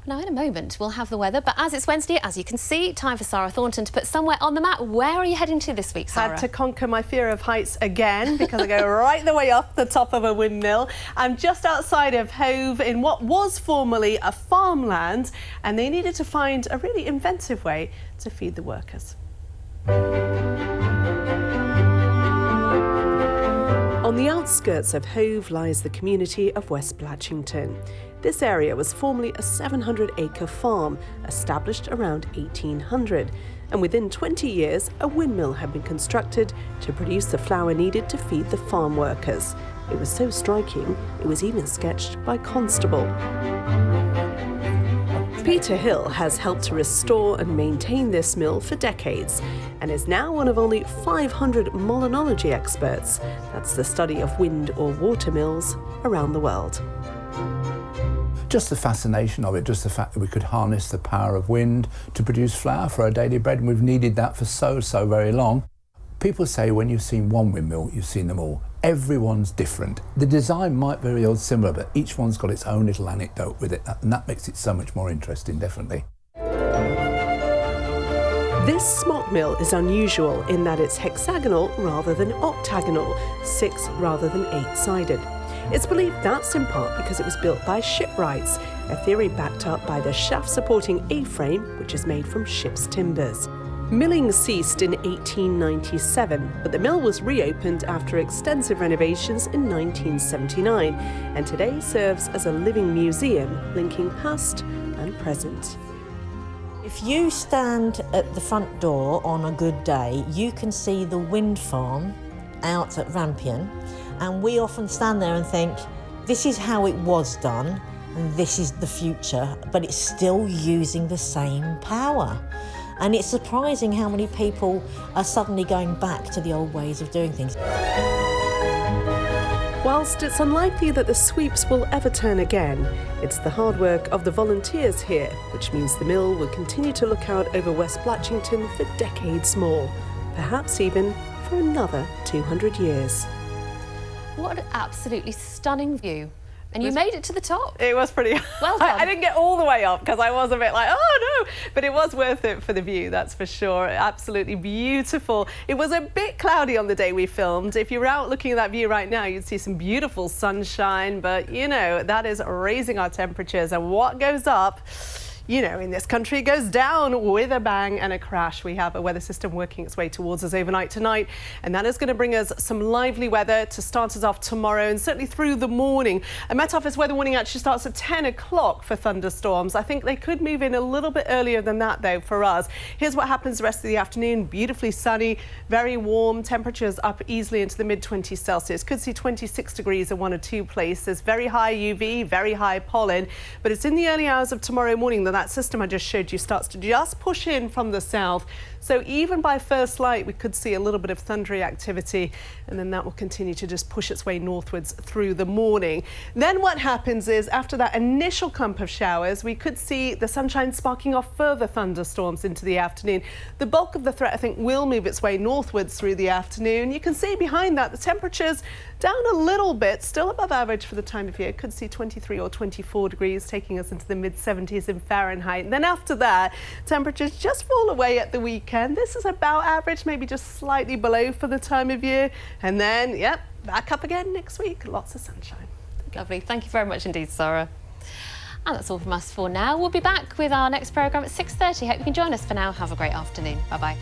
Now, in a moment, we'll have the weather, but as it's Wednesday, as you can see, time for Sara Thornton to put somewhere on the map. Where are you heading to this week, Sara? Had to conquer my fear of heights again because I go right the way up the top of a windmill. I'm just outside of Hove in what was formerly a farmland, and they needed to find a really inventive way to feed the workers. On the outskirts of Hove lies the community of West Blatchington. This area was formerly a 700-acre farm, established around 1800. And within 20 years, a windmill had been constructed to produce the flour needed to feed the farm workers. It was so striking, it was even sketched by Constable. Peter Hill has helped to restore and maintain this mill for decades and is now one of only 500 molinology experts. That's the study of wind or water mills around the world. Just the fascination of it, just the fact that we could harness the power of wind to produce flour for our daily bread, and we've needed that for so very long. People say when you've seen one windmill, you've seen them all. Everyone's different. The design might be very similar, but each one's got its own little anecdote with it, and that makes it so much more interesting, definitely. This smock mill is unusual in that it's hexagonal rather than octagonal, 6 rather than 8-sided. It's believed that's in part because it was built by shipwrights, a theory backed up by the shaft-supporting A-frame, which is made from ship's timbers. Milling ceased in 1897, but the mill was reopened after extensive renovations in 1979, and today serves as a living museum linking past and present. If you stand at the front door on a good day, you can see the wind farm out at Rampion, and we often stand there and think, this is how it was done, and this is the future, but it's still using the same power. And it's surprising how many people are suddenly going back to the old ways of doing things. Whilst it's unlikely that the sweeps will ever turn again, it's the hard work of the volunteers here, which means the mill will continue to look out over West Blatchington for decades more, perhaps even for another 200 years. What an absolutely stunning view. And you made it to the top. It was pretty... Well done. I didn't get all the way up because I was a bit like, oh no, but it was worth it for the view, that's for sure. Absolutely beautiful. It was a bit cloudy on the day we filmed. If you were out looking at that view right now, you'd see some beautiful sunshine, but you know, that is raising our temperatures, and what goes up, you know, in this country, it goes down with a bang and a crash. We have a weather system working its way towards us overnight tonight, and that is going to bring us some lively weather to start us off tomorrow and certainly through the morning. A Met Office weather warning actually starts at 10 o'clock for thunderstorms. I think they could move in a little bit earlier than that, though, for us. Here's what happens the rest of the afternoon. Beautifully sunny, very warm, temperatures up easily into the mid-20s Celsius. Could see 26 degrees in one or two places. Very high UV, very high pollen, but it's in the early hours of tomorrow morning that system I just showed you starts to just push in from the south. So even by first light, we could see a little bit of thundery activity, and then that will continue to just push its way northwards through the morning. Then what happens is, after that initial clump of showers, we could see the sunshine sparking off further thunderstorms into the afternoon. The bulk of the threat, I think, will move its way northwards through the afternoon. You can see behind that the temperatures down a little bit, still above average for the time of year. Could see 23 or 24 degrees, taking us into the mid-70s in Fahrenheit. And then after that, temperatures just fall away at the weekend. This is about average, maybe just slightly below for the time of year. And then, yep, back up again next week. Lots of sunshine. Lovely. Thank you very much indeed, Sara. And that's all from us for now. We'll be back with our next programme at 6:30. Hope you can join us. For now, have a great afternoon. Bye-bye.